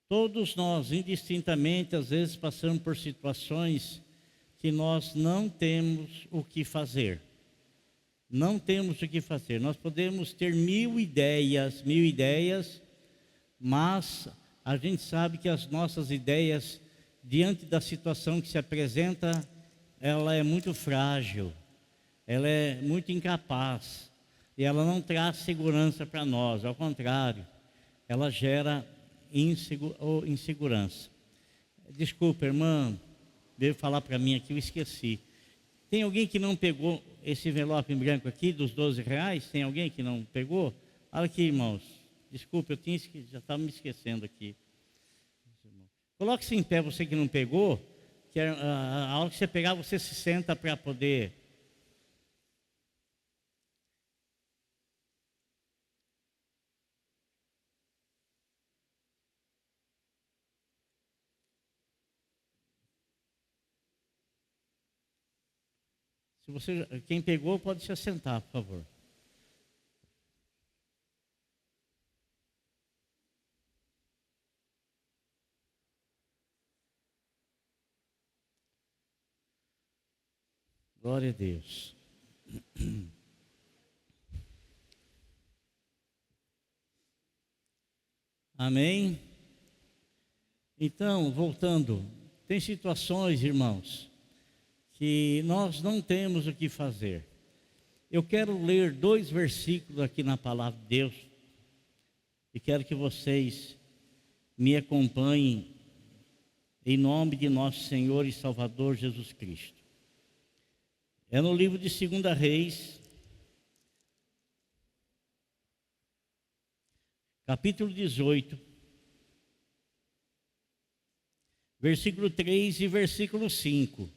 Todos nós, indistintamente, às vezes passamos por situações que nós não temos o que fazer. Não temos o que fazer. Nós podemos ter mil ideias, mas a gente sabe que as nossas ideias, diante da situação que se apresenta, ela é muito frágil, ela é muito incapaz, e ela não traz segurança para nós, ao contrário, ela gera insegurança. Desculpa, irmã, veio falar para mim aqui, eu esqueci. Tem alguém que não pegou esse envelope em branco aqui, dos R$ 12? Tem alguém que não pegou? Olha aqui, irmãos. Desculpa, já estava me esquecendo aqui. Coloque-se em pé, você que não pegou, que a hora que você pegar, você se senta para poder... Quem pegou pode se assentar, por favor. Glória a Deus. Amém? Então, voltando, tem situações, irmãos, que nós não temos o que fazer. Eu quero ler 2 versículos aqui na palavra de Deus e quero que vocês me acompanhem em nome de nosso Senhor e Salvador Jesus Cristo. É no livro de 2 Reis, capítulo 18, versículo 3 e versículo 5.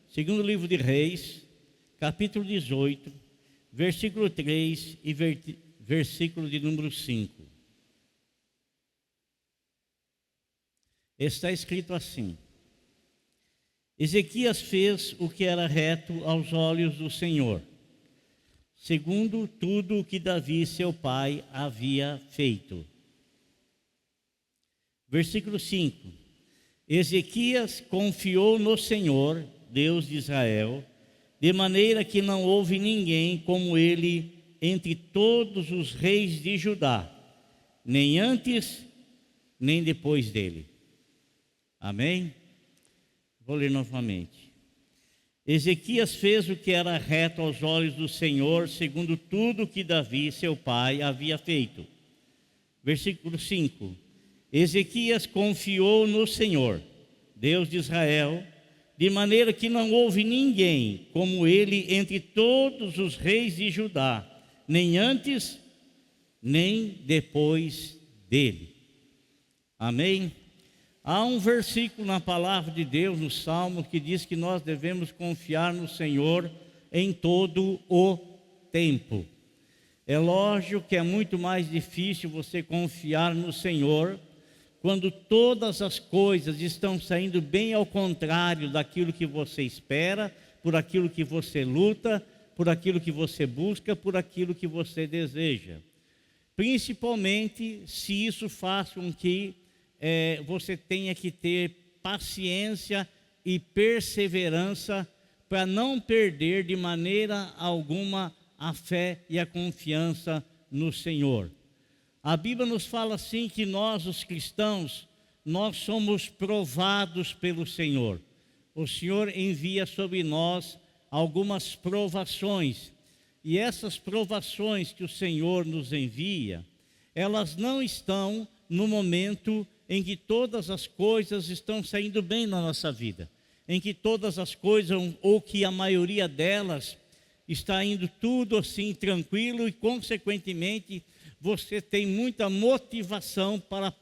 Segundo livro de Reis, capítulo 18, versículo 3 e versículo de número 5. Está escrito assim: Ezequias fez o que era reto aos olhos do Senhor, segundo tudo o que Davi, seu pai, havia feito. Versículo 5. Ezequias confiou no Senhor, Deus de Israel, de maneira que não houve ninguém como ele entre todos os reis de Judá, nem antes, nem depois dele. Amém? Vou ler novamente. Ezequias fez o que era reto aos olhos do Senhor, segundo tudo que Davi, seu pai, havia feito. Versículo 5. Ezequias confiou no Senhor, Deus de Israel, de maneira que não houve ninguém como ele entre todos os reis de Judá, nem antes, nem depois dele. Amém? Há um versículo na palavra de Deus, no Salmo, que diz que nós devemos confiar no Senhor em todo o tempo. É lógico que é muito mais difícil você confiar no Senhor quando todas as coisas estão saindo bem ao contrário daquilo que você espera, por aquilo que você luta, por aquilo que você busca, por aquilo que você deseja. Principalmente se isso faz com que você tenha que ter paciência e perseverança para não perder de maneira alguma a fé e a confiança no Senhor. A Bíblia nos fala assim que nós, os cristãos, nós somos provados pelo Senhor. O Senhor envia sobre nós algumas provações. E essas provações que o Senhor nos envia, elas não estão no momento em que todas as coisas estão saindo bem na nossa vida. Em que todas as coisas, ou que a maioria delas, está indo tudo assim tranquilo e, consequentemente, você tem muita motivação para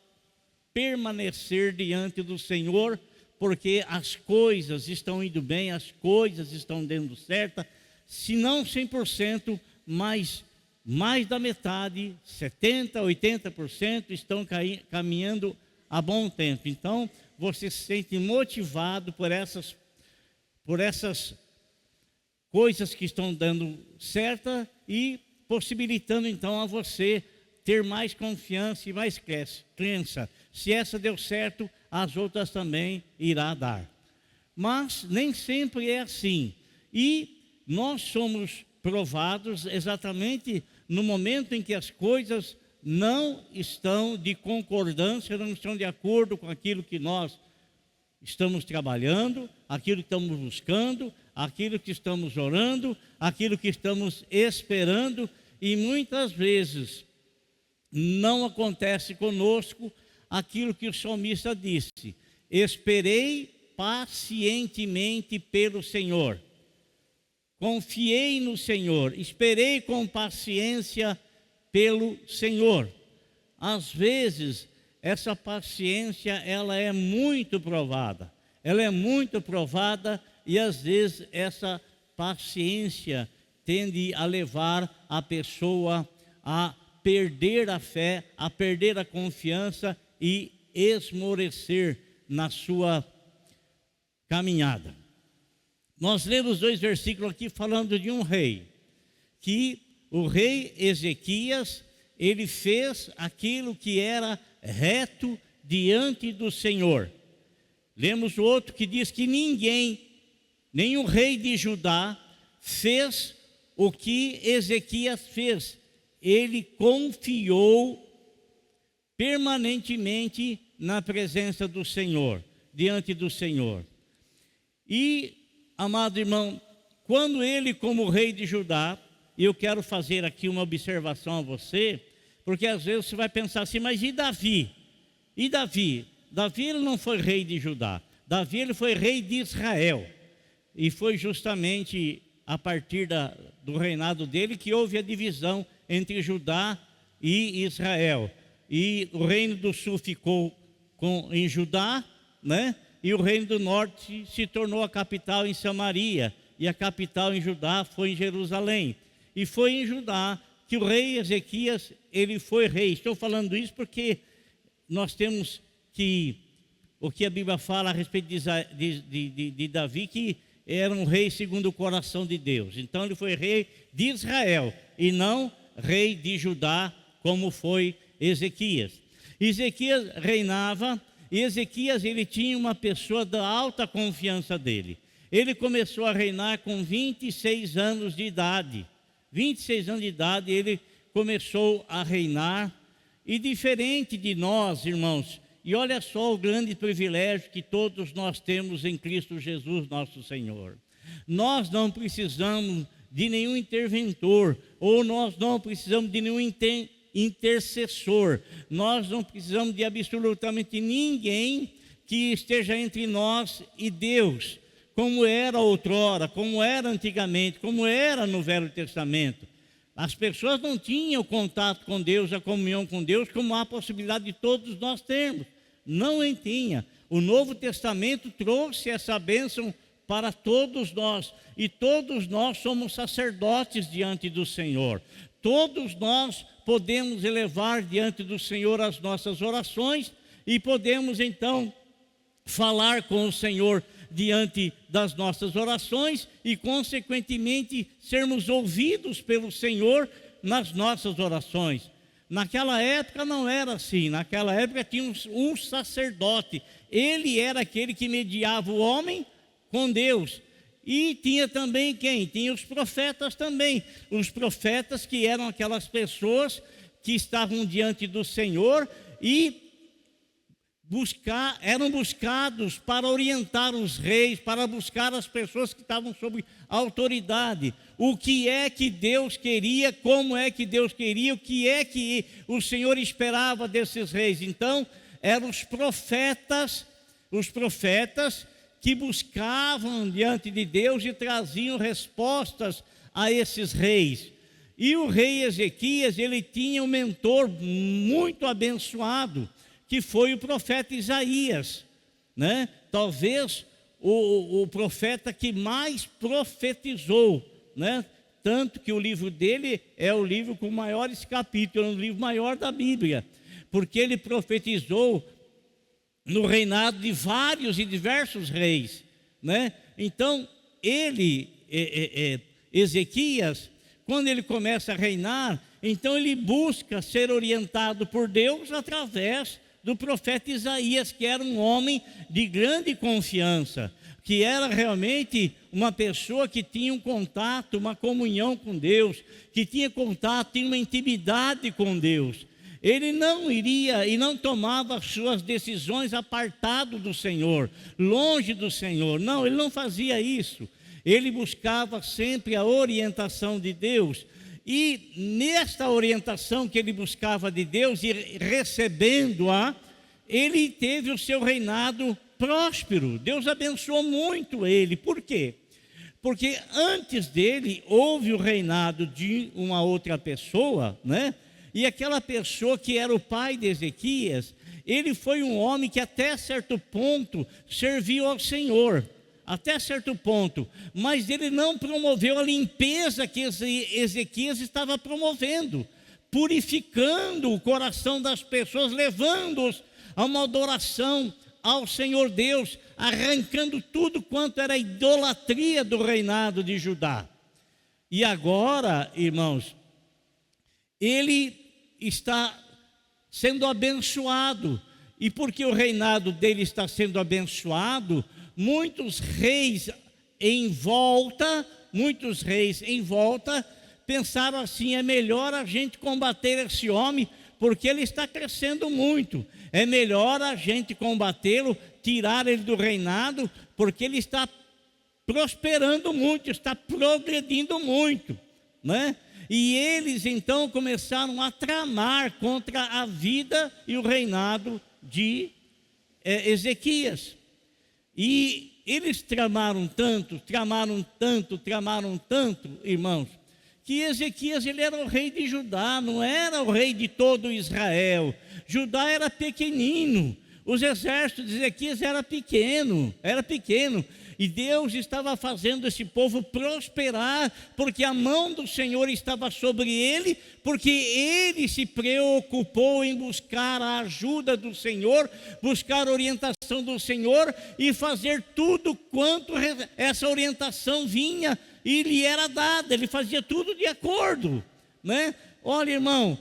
permanecer diante do Senhor, porque as coisas estão indo bem, as coisas estão dando certo, se não 100%, mas mais da metade, 70%, 80% estão caminhando a bom tempo. Então, você se sente motivado por essas coisas que estão dando certo e possibilitando então a você ter mais confiança e mais crença. Se essa deu certo, as outras também irá dar. Mas nem sempre é assim. E nós somos provados exatamente no momento em que as coisas não estão de concordância, não estão de acordo com aquilo que nós estamos trabalhando, aquilo que estamos buscando, aquilo que estamos orando, aquilo que estamos esperando, e muitas vezes não acontece conosco aquilo que o salmista disse: esperei pacientemente pelo Senhor, confiei no Senhor, esperei com paciência pelo Senhor. Às vezes essa paciência ela é muito provada, e às vezes essa paciência tende a levar a pessoa a perder a fé, a perder a confiança e esmorecer na sua caminhada. Nós lemos 2 versículos aqui falando de um rei, que o rei Ezequias, ele fez aquilo que era reto diante do Senhor. Lemos o outro que diz que nenhum rei de Judá fez o que Ezequias fez. Ele confiou permanentemente na presença do Senhor, diante do Senhor. E, amado irmão, quando ele, como rei de Judá, e eu quero fazer aqui uma observação a você, porque às vezes você vai pensar assim, mas e Davi? E Davi? Davi ele não foi rei de Judá, Davi ele foi rei de Israel, e foi justamente a partir do reinado dele que houve a divisão entre Judá e Israel, e o reino do sul ficou em Judá, né? E o reino do norte se tornou a capital em Samaria, e a capital em Judá foi em Jerusalém. E foi em Judá que o rei Ezequias, ele foi rei. Estou falando isso porque nós temos o que a Bíblia fala a respeito de Davi, que era um rei segundo o coração de Deus. Então ele foi rei de Israel e não rei de Judá, como foi Ezequias. Ezequias reinava, e Ezequias ele tinha uma pessoa da alta confiança dele. Ele começou a reinar com 26 anos de idade. 26 anos de idade ele começou a reinar, e diferente de nós, irmãos, e olha só o grande privilégio que todos nós temos em Cristo Jesus, nosso Senhor. Nós não precisamos de nenhum interventor, ou nós não precisamos de nenhum intercessor, nós não precisamos de absolutamente ninguém que esteja entre nós e Deus, como era outrora, como era antigamente, como era no Velho Testamento. As pessoas não tinham contato com Deus, a comunhão com Deus, como há a possibilidade de todos nós termos. Não tinha. O Novo Testamento trouxe essa bênção para todos nós, e todos nós somos sacerdotes diante do Senhor. Todos nós podemos elevar diante do Senhor as nossas orações, e podemos então falar com o Senhor diante das nossas orações, e consequentemente sermos ouvidos pelo Senhor nas nossas orações. Naquela época não era assim. Naquela época tinha um sacerdote, ele era aquele que mediava o homem com Deus. E tinha também quem? Tinha os profetas também. Os profetas que eram aquelas pessoas que estavam diante do Senhor e eram buscados para orientar os reis, para buscar as pessoas que estavam sob autoridade. O que é que Deus queria, como é que Deus queria, o que é que o Senhor esperava desses reis. Então, eram os profetas que buscavam diante de Deus e traziam respostas a esses reis. E o rei Ezequias, ele tinha um mentor muito abençoado, que foi o profeta Isaías, né? Talvez o profeta que mais profetizou, né? Tanto que o livro dele é o livro com maiores capítulos, é o livro maior da Bíblia, porque ele profetizou no reinado de vários e diversos reis, né? Então Ezequias, quando ele começa a reinar, então ele busca ser orientado por Deus através do profeta Isaías, que era um homem de grande confiança, que era realmente uma pessoa que tinha um contato, uma comunhão com Deus, que tinha contato, tinha uma intimidade com Deus. Ele não iria e não tomava suas decisões apartado do Senhor, longe do Senhor. Não, ele não fazia isso. Ele buscava sempre a orientação de Deus. E nesta orientação que ele buscava de Deus e recebendo-a, ele teve o seu reinado próspero. Deus abençoou muito ele. Por quê? Porque antes dele houve o reinado de uma outra pessoa, né? E aquela pessoa que era o pai de Ezequias, ele foi um homem que até certo ponto serviu ao Senhor, até certo ponto, mas ele não promoveu a limpeza que Ezequias estava promovendo, purificando o coração das pessoas, levando-os a uma adoração ao Senhor Deus, arrancando tudo quanto era idolatria do reinado de Judá. E agora, irmãos, ele está sendo abençoado, e porque o reinado dele está sendo abençoado, muitos reis em volta pensaram assim: é melhor a gente combater esse homem, porque ele está crescendo muito, é melhor a gente combatê-lo, tirar ele do reinado, porque ele está prosperando muito, está progredindo muito, né? E eles então começaram a tramar contra a vida e o reinado de Ezequias. E eles tramaram tanto, irmãos, que Ezequias, ele era o rei de Judá, não era o rei de todo Israel. Judá era pequenino, os exércitos de Ezequias era pequeno, e Deus estava fazendo esse povo prosperar, porque a mão do Senhor estava sobre ele, porque ele se preocupou em buscar a ajuda do Senhor, buscar a orientação do Senhor e fazer tudo quanto essa orientação vinha e lhe era dada. Ele fazia tudo de acordo, né? Olha, irmão,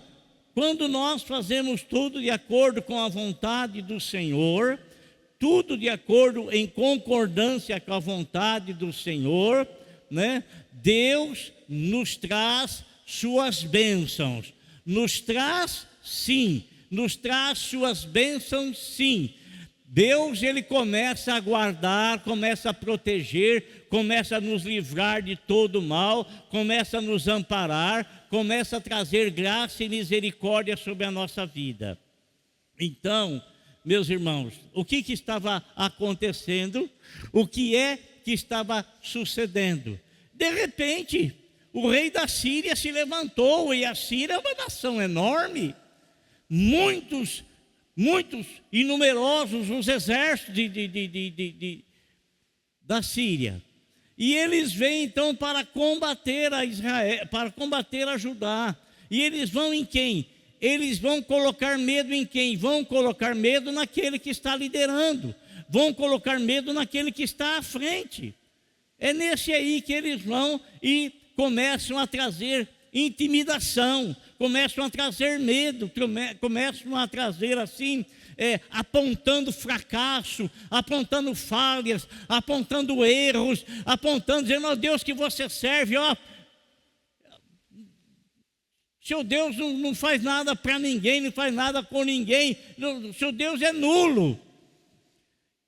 quando nós fazemos tudo de acordo com a vontade do Senhor, tudo de acordo, em concordância com a vontade do Senhor, né? Deus nos traz suas bênçãos, nos traz suas bênçãos sim. Deus, ele começa a guardar, começa a proteger, começa a nos livrar de todo mal, começa a nos amparar, começa a trazer graça e misericórdia sobre a nossa vida. Então, meus irmãos, o que estava acontecendo? O que é que estava sucedendo? De repente, o rei da Síria se levantou, e a Síria é uma nação enorme, muitos e numerosos os exércitos da Síria. E eles vêm então para combater a Israel, para combater a Judá. E eles vão em quem? Eles vão colocar medo em quem? Vão colocar medo naquele que está liderando, vão colocar medo naquele que está à frente. É nesse aí que eles vão e começam a trazer intimidação, começam a trazer medo, começam a trazer assim, apontando fracasso, apontando falhas, apontando erros, apontando, dizendo: ó Deus que você serve, ó, seu Deus não faz nada para ninguém, não faz nada com ninguém, seu Deus é nulo.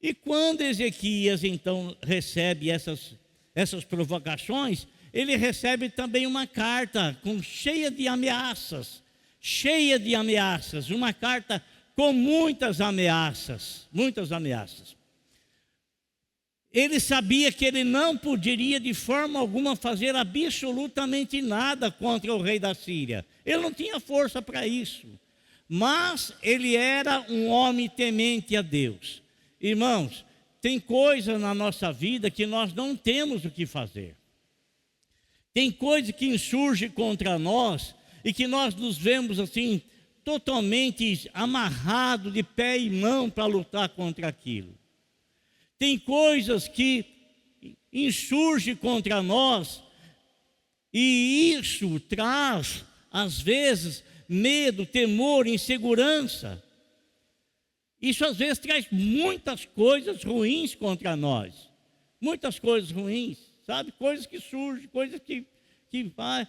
E quando Ezequias então recebe essas provocações, ele recebe também uma carta cheia de ameaças, uma carta com muitas ameaças. Ele sabia que ele não poderia de forma alguma fazer absolutamente nada contra o rei da Síria. Ele não tinha força para isso. Mas ele era um homem temente a Deus. Irmãos, tem coisa na nossa vida que nós não temos o que fazer. Tem coisa que insurge contra nós e que nós nos vemos assim totalmente amarrados de pé e mão para lutar contra aquilo. Tem coisas que insurgem contra nós e isso traz às vezes, medo, temor, insegurança. Isso às vezes traz muitas coisas ruins contra nós. Muitas coisas ruins, sabe? Coisas que surgem, coisas que vai.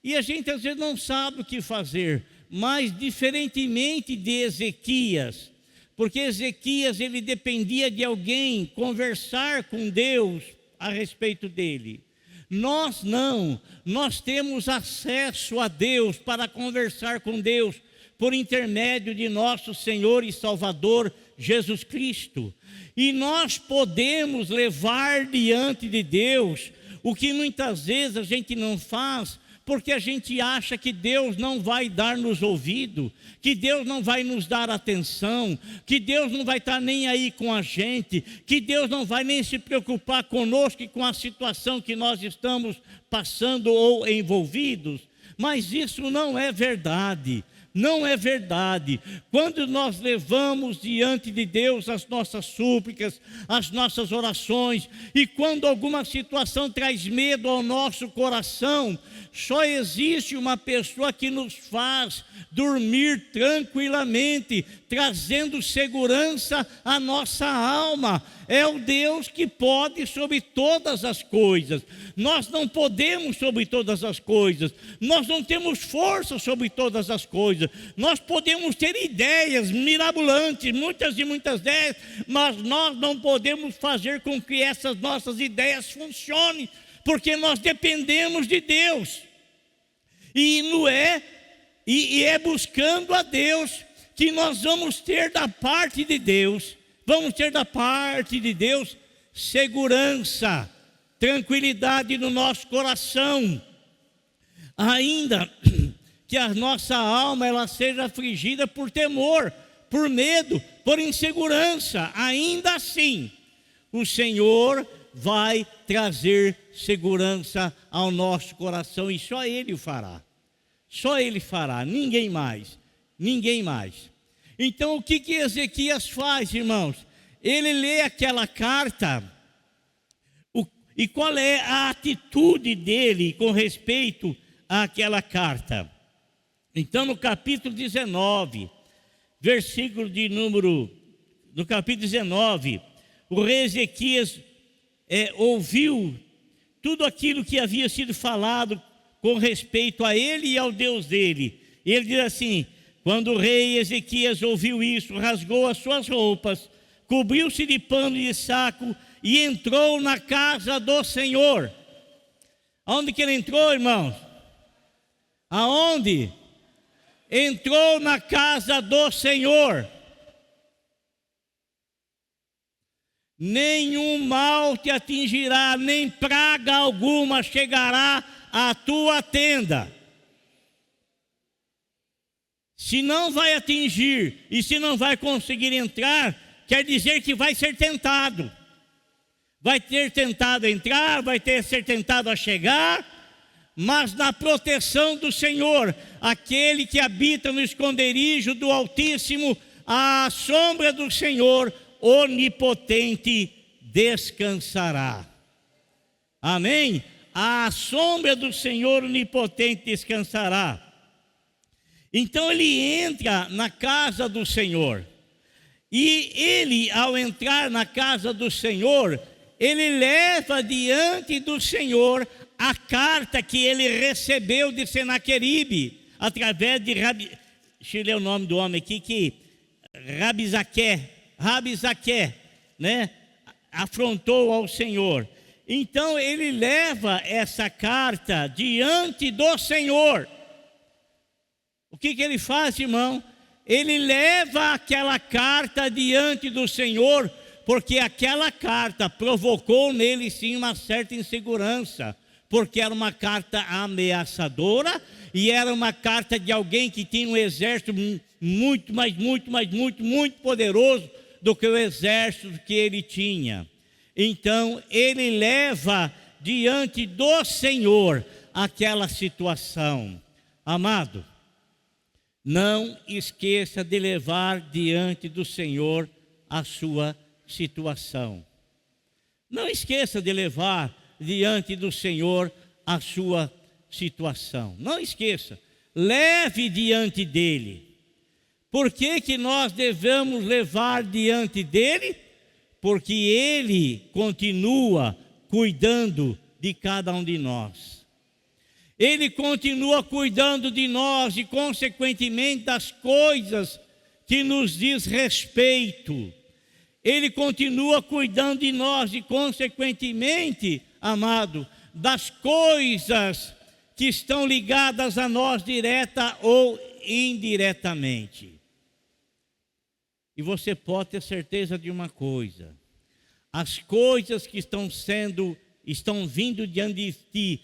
E a gente às vezes não sabe o que fazer. Mas diferentemente de Ezequias, porque Ezequias ele dependia de alguém conversar com Deus a respeito dele. Nós não, nós temos acesso a Deus para conversar com Deus por intermédio de nosso Senhor e Salvador Jesus Cristo. E nós podemos levar diante de Deus o que muitas vezes a gente não faz, porque a gente acha que Deus não vai dar-nos ouvido, que Deus não vai nos dar atenção, que Deus não vai estar nem aí com a gente, que Deus não vai nem se preocupar conosco e com a situação que nós estamos passando ou envolvidos. Mas isso não é verdade. Não é verdade. Quando nós levamos diante de Deus as nossas súplicas, as nossas orações, e quando alguma situação traz medo ao nosso coração, só existe uma pessoa que nos faz dormir tranquilamente, trazendo segurança à nossa alma. É o Deus que pode sobre todas as coisas. Nós não podemos sobre todas as coisas. Nós não temos força sobre todas as coisas. Nós podemos ter ideias mirabolantes, muitas e muitas ideias, mas nós não podemos fazer com que essas nossas ideias funcionem, porque nós dependemos de Deus. E é buscando a Deus que nós vamos ter da parte de Deus, segurança, tranquilidade no nosso coração, ainda que a nossa alma ela seja afligida por temor, por medo, por insegurança. Ainda assim, o Senhor vai trazer segurança ao nosso coração, e só Ele o fará. Só Ele fará, ninguém mais. Ninguém mais. Então o que Ezequias faz, irmãos? Ele lê aquela carta, e qual é a atitude dele com respeito àquela carta? Então no capítulo 19, versículo de número, no capítulo 19, o rei Ezequias ouviu tudo aquilo que havia sido falado com respeito a ele e ao Deus dele. E ele diz assim: quando o rei Ezequias ouviu isso, rasgou as suas roupas, cobriu-se de pano e de saco e entrou na casa do Senhor. Aonde que ele entrou, irmãos? Aonde? Entrou na casa do Senhor. Nenhum mal te atingirá, nem praga alguma chegará à tua tenda. Se não vai atingir e se não vai conseguir entrar, quer dizer que vai ser tentado. Vai ter tentado entrar, vai ser tentado a chegar, mas na proteção do Senhor, aquele que habita no esconderijo do Altíssimo, à sombra do Senhor onipotente descansará. Amém? À sombra do Senhor onipotente descansará. Então ele entra na casa do Senhor. E ele, ao entrar na casa do Senhor, ele leva diante do Senhor a carta que ele recebeu de Senaqueribe, através de deixa eu ler o nome do homem aqui, que Rabizaque, né, afrontou ao Senhor. Então ele leva essa carta diante do Senhor. O que ele faz, irmão? Ele leva aquela carta diante do Senhor, porque aquela carta provocou nele sim uma certa insegurança, porque era uma carta ameaçadora e era uma carta de alguém que tinha um exército muito poderoso do que o exército que ele tinha. Então ele leva diante do Senhor aquela situação. Amado, não esqueça de levar diante do Senhor a sua situação. Não esqueça de levar diante do Senhor a sua situação. Não esqueça. leve diante dele. Por que que nós devemos levar diante dele? Porque ele continua cuidando de cada um de nós. Ele continua cuidando de nós e, consequentemente, das coisas que nos diz respeito. Ele continua cuidando de nós e, consequentemente, amado, das coisas que estão ligadas a nós direta ou indiretamente. E você pode ter certeza de uma coisa: as coisas que estão vindo diante de ti,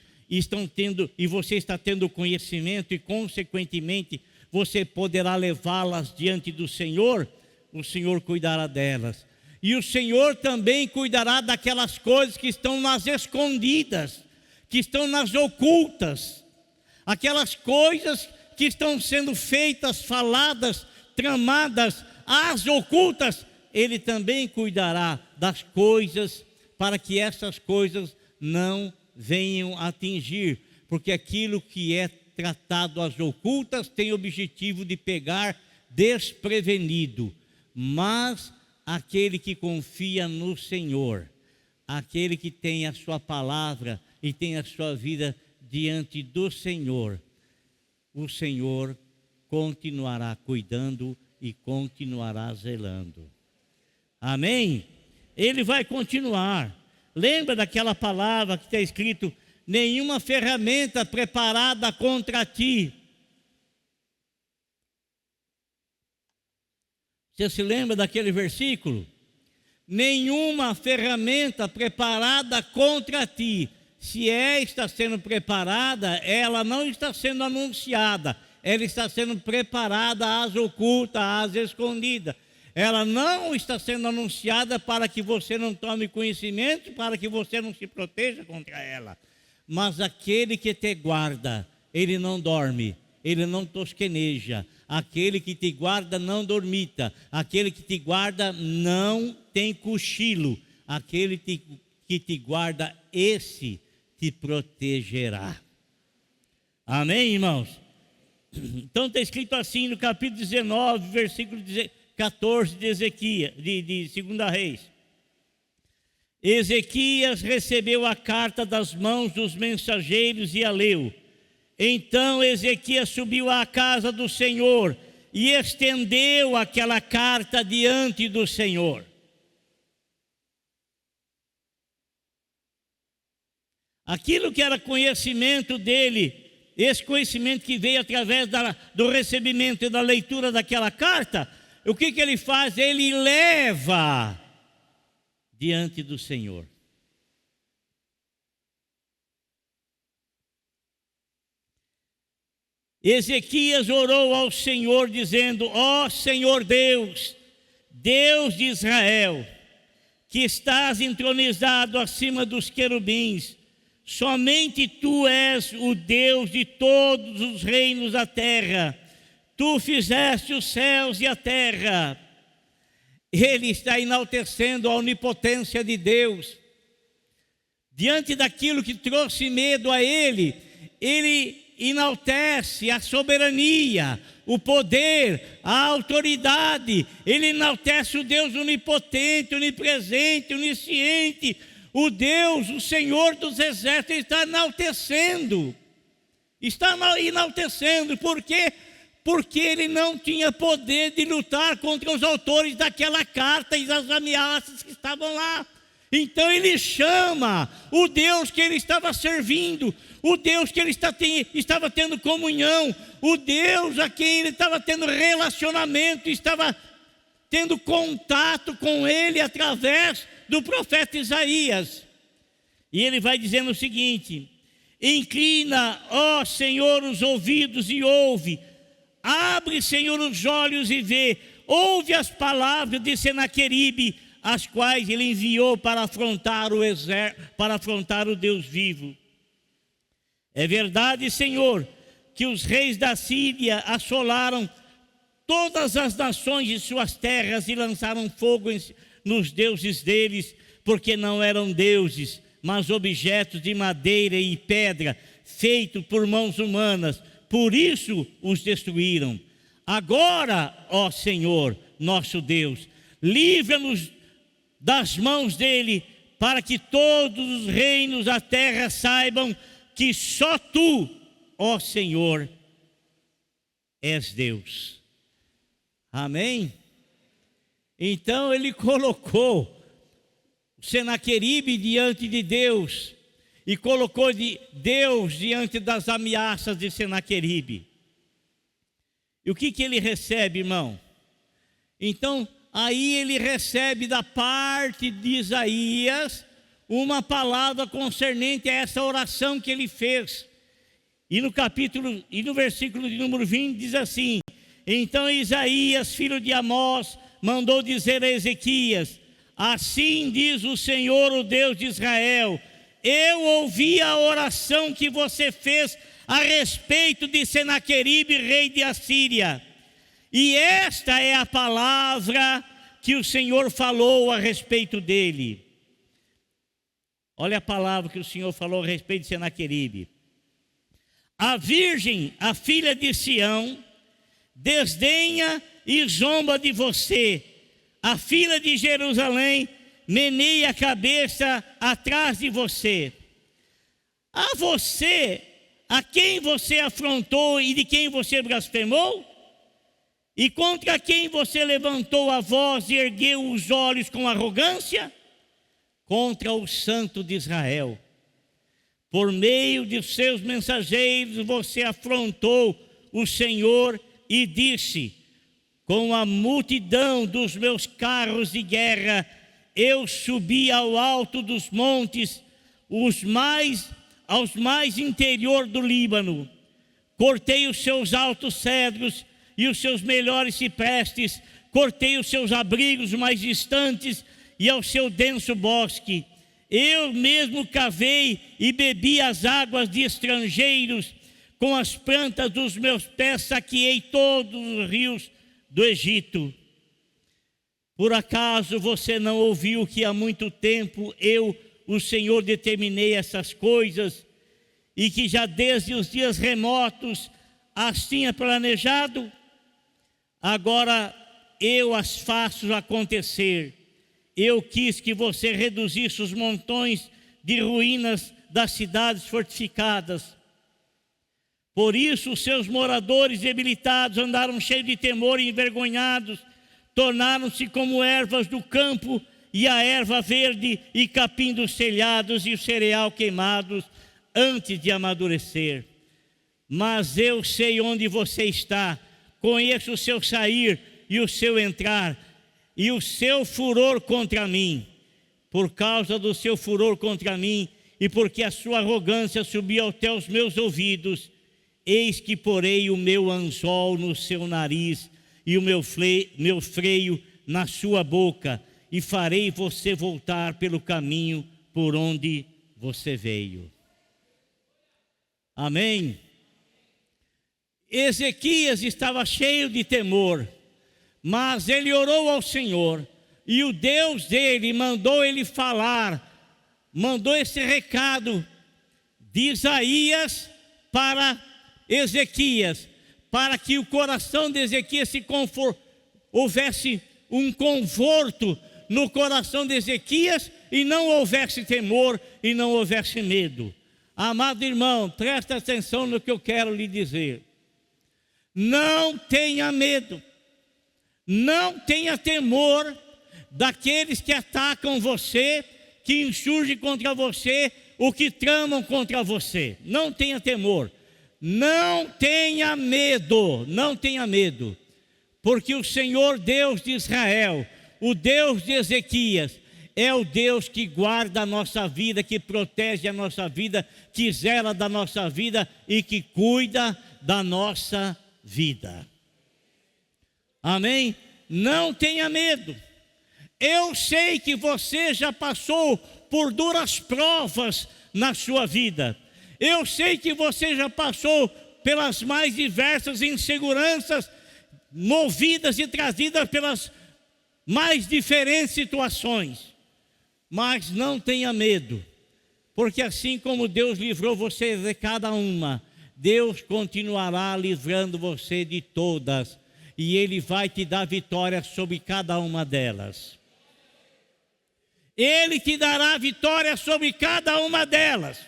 e você está tendo conhecimento, e consequentemente você poderá levá-las diante do Senhor, o Senhor cuidará delas. E o Senhor também cuidará daquelas coisas que estão nas escondidas, que estão nas ocultas, aquelas coisas que estão sendo feitas, faladas, tramadas, as ocultas. Ele também cuidará das coisas, para que essas coisas não venham a atingir, porque aquilo que é tratado às ocultas tem o objetivo de pegar desprevenido. Mas aquele que confia no Senhor, aquele que tem a sua palavra e tem a sua vida diante do Senhor, o Senhor continuará cuidando e continuará zelando. Amém? Ele vai continuar. Lembra daquela palavra que está escrito: nenhuma ferramenta preparada contra ti. Você se lembra daquele versículo? Nenhuma ferramenta preparada contra ti. Se está sendo preparada, ela não está sendo anunciada, ela está sendo preparada às ocultas, às escondidas. Ela não está sendo anunciada para que você não tome conhecimento, para que você não se proteja contra ela. Mas aquele que te guarda, ele não dorme, ele não tosqueneja. Aquele que te guarda não dormita. Aquele que te guarda não tem cochilo. Aquele que te guarda, esse te protegerá. Amém, irmãos? Então está escrito assim no capítulo 19, versículo 14 de Ezequias, de 2 Reis. Ezequias recebeu a carta das mãos dos mensageiros e a leu. Então Ezequias subiu à casa do Senhor e estendeu aquela carta diante do Senhor. Aquilo que era conhecimento dele, esse conhecimento que veio através do recebimento e da leitura daquela carta, o que ele faz? Ele leva diante do Senhor. Ezequias orou ao Senhor dizendo: ó Senhor Deus, Deus de Israel, que estás entronizado acima dos querubins, somente tu és o Deus de todos os reinos da terra. Tu fizeste os céus e a terra. Ele está enaltecendo a onipotência de Deus. Diante daquilo que trouxe medo a ele enaltece a soberania, o poder, a autoridade. Ele enaltece o Deus onipotente, onipresente, onisciente. O Deus, o Senhor dos exércitos, ele está enaltecendo. Está enaltecendo. Por quê? Porque ele não tinha poder de lutar contra os autores daquela carta e das ameaças que estavam lá. Então ele chama o Deus que ele estava servindo, o Deus que ele estava tendo comunhão, o Deus a quem ele estava tendo relacionamento, estava tendo contato com ele através do profeta Isaías. E ele vai dizendo o seguinte: inclina, ó Senhor, os ouvidos e ouve. Abre, Senhor, os olhos e vê. Ouve as palavras de Senaqueribe, as quais ele enviou para afrontar o exército, para afrontar o Deus vivo. É verdade, Senhor, que os reis da Síria assolaram todas as nações de suas terras e lançaram fogo nos deuses deles, porque não eram deuses, mas objetos de madeira e pedra, feitos por mãos humanas. por isso os destruíram. Agora, ó Senhor, nosso Deus, livra-nos das mãos dele, para que todos os reinos da terra saibam que só tu, ó Senhor, és Deus. Amém? Então ele colocou Senaqueribe diante de Deus e colocou Deus diante das ameaças de Senaqueribe. E o que ele recebe, irmão? Então, aí ele recebe da parte de Isaías uma palavra concernente a essa oração que ele fez. E no versículo de número 20 diz assim: então Isaías, filho de Amós, mandou dizer a Ezequias: assim diz o Senhor, o Deus de Israel, eu ouvi a oração que você fez a respeito de Senaqueribe, rei de Assíria. E esta é a palavra que o Senhor falou a respeito dele. Olha a palavra que o Senhor falou a respeito de Senaqueribe. A virgem, a filha de Sião, desdenha e zomba de você. A filha de Jerusalém meneia a cabeça atrás de você. A você, a quem você afrontou e de quem você blasfemou? E contra quem você levantou a voz e ergueu os olhos com arrogância? Contra o Santo de Israel. Por meio de seus mensageiros você afrontou o Senhor e disse: com a multidão dos meus carros de guerra, eu subi ao alto dos montes, aos mais interior do Líbano. Cortei os seus altos cedros e os seus melhores ciprestes, cortei os seus abrigos mais distantes e ao seu denso bosque. Eu mesmo cavei e bebi as águas de estrangeiros, com as plantas dos meus pés saqueei todos os rios do Egito. Por acaso você não ouviu que há muito tempo eu, o Senhor, determinei essas coisas e que já desde os dias remotos as tinha planejado? Agora eu as faço acontecer. Eu quis que você reduzisse os montões de ruínas das cidades fortificadas. Por isso os seus moradores debilitados andaram cheios de temor e envergonhados, tornaram-se como ervas do campo e a erva verde e capim dos telhados e o cereal queimados antes de amadurecer. Mas eu sei onde você está, conheço o seu sair e o seu entrar e o seu furor contra mim. Por causa do seu furor contra mim e porque a sua arrogância subiu até os meus ouvidos, eis que porei o meu anzol no seu nariz e o meu freio na sua boca, e farei você voltar pelo caminho por onde você veio. Amém? Ezequias estava cheio de temor, mas ele orou ao Senhor, e o Deus dele mandou ele falar, mandou esse recado de Isaías para Ezequias, para que o coração de Ezequias houvesse um conforto no coração de Ezequias e não houvesse temor e não houvesse medo. Amado irmão, presta atenção no que eu quero lhe dizer. Não tenha medo, não tenha temor daqueles que atacam você, que insurgem contra você, ou que tramam contra você. Não tenha temor. Não tenha medo, não tenha medo, porque o Senhor Deus de Israel, o Deus de Ezequias, é o Deus que guarda a nossa vida, que protege a nossa vida, que zela da nossa vida e que cuida da nossa vida. Amém? Não tenha medo. Eu sei que você já passou por duras provas na sua vida. Eu sei que você já passou pelas mais diversas inseguranças, movidas e trazidas pelas mais diferentes situações. Mas não tenha medo, porque assim como Deus livrou você de cada uma, Deus continuará livrando você de todas, e Ele vai te dar vitória sobre cada uma delas. Ele te dará vitória sobre cada uma delas.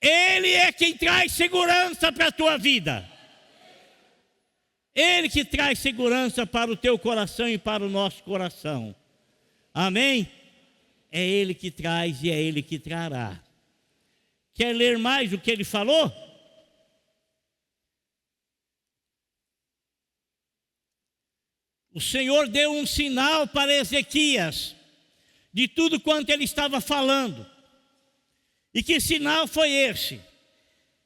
Ele é quem traz segurança para a tua vida. Ele que traz segurança para o teu coração e para o nosso coração. Amém? É Ele que traz e é Ele que trará. Quer ler mais o que Ele falou? O Senhor deu um sinal para Ezequias de tudo quanto ele estava falando. E que sinal foi esse?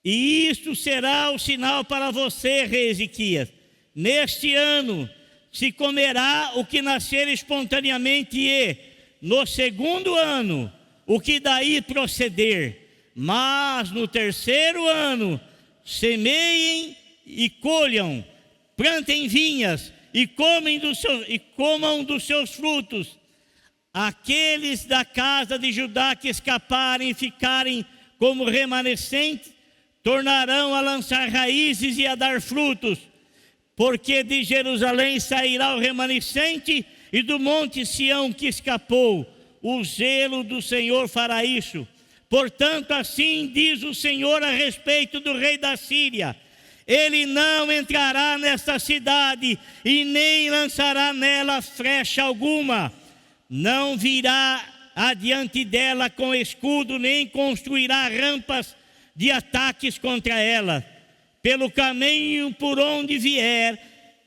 E isto será o sinal para você, rei Ezequias. Neste ano se comerá o que nascer espontaneamente e, no segundo ano, o que daí proceder. Mas no terceiro ano, semeiem e colham, plantem vinhas e comam dos seus frutos. Aqueles da casa de Judá que escaparem e ficarem como remanescentes, tornarão a lançar raízes e a dar frutos, porque de Jerusalém sairá o remanescente e do monte Sião que escapou. O zelo do Senhor fará isso. Portanto, assim diz o Senhor a respeito do rei da Síria: ele não entrará nesta cidade e nem lançará nela flecha alguma. Não virá adiante dela com escudo, nem construirá rampas de ataques contra ela. Pelo caminho por onde vier,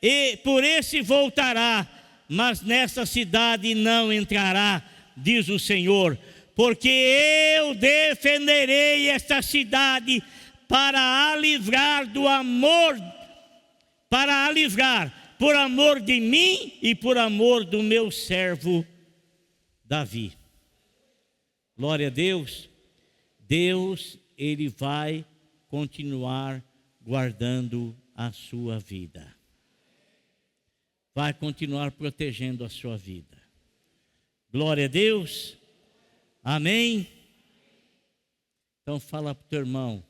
e por esse voltará, mas nessa cidade não entrará, diz o Senhor, porque eu defenderei esta cidade para a livrar do amor, para a livrar por amor de mim e por amor do meu servo Davi. Glória a Deus. Deus, Ele vai continuar guardando a sua vida. Vai continuar protegendo a sua vida. Glória a Deus. Amém. Então fala para o teu irmão,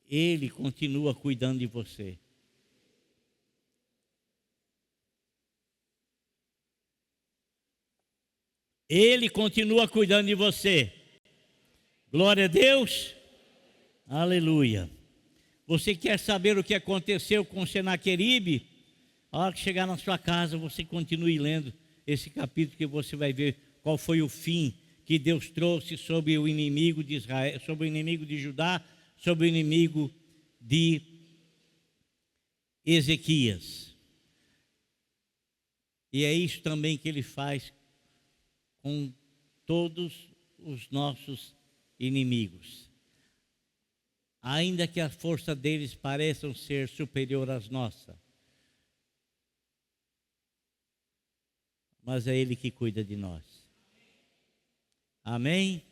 Ele continua cuidando de você. Ele continua cuidando de você. Glória a Deus. Aleluia. Você quer saber o que aconteceu com Senaqueribe? A hora que chegar na sua casa, você continue lendo esse capítulo, que você vai ver qual foi o fim que Deus trouxe sobre o inimigo de Israel, sobre o inimigo de Judá, sobre o inimigo de Ezequias. E é isso também que Ele faz com todos os nossos inimigos. Ainda que a força deles pareçam ser superior às nossas, mas é Ele que cuida de nós. Amém?